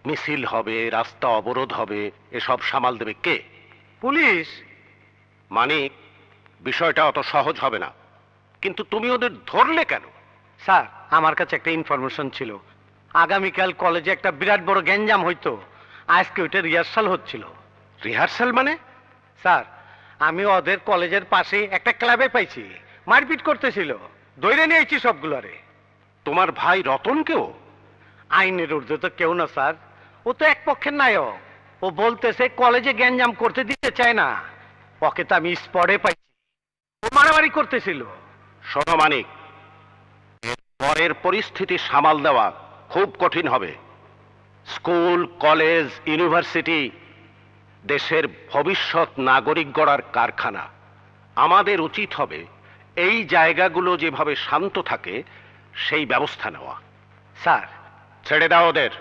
মিছিল হবে, রাস্তা অবরোধ হবে, এসব সামাল দেবে কে? পুলিশ। মানিক, বিষয়টা অত সহজ হবে না, কিন্তু তুমি ওদের ধরলে কেন? স্যার, আমার কাছে একটা ইনফরমেশন ছিল, আগামীকাল কলেজে একটা বিরাট বড় গ্যাঞ্জাম হইতো। আজকে ওইটা রিহার্সাল হচ্ছিল। রিহার্সাল মানে? স্যার, আমি ওদের কলেজের পাশে একটা ক্লাবে পাইছি, মারপিট করতেছিল, ধরে নিয়েছি সবগুলারে। তোমার ভাই রতনকেও? আইনের ঊর্ধ্বে তো কেউ না স্যার, ও তো এক পক্ষের নায়ক। ও বলতেছে কলেজে গ্যাঞ্জাম করতে দিতে চায় না। ওকে তো আমি স্পটে পাইছি, ও মারামারি করতেছিল। শোনো মানিক, এর পরের পরিস্থিতি সামাল দেওয়া খুব কঠিন হবে। স্কুল, কলেজ, ইউনিভার্সিটি দেশের ভবিষ্যৎ নাগরিক গড়ার কারখানা। আমাদের উচিত হবে এই জায়গাগুলো যেভাবে শান্ত থাকে সেই ব্যবস্থা নেওয়া। স্যার, ছেড়ে দাও ওদের।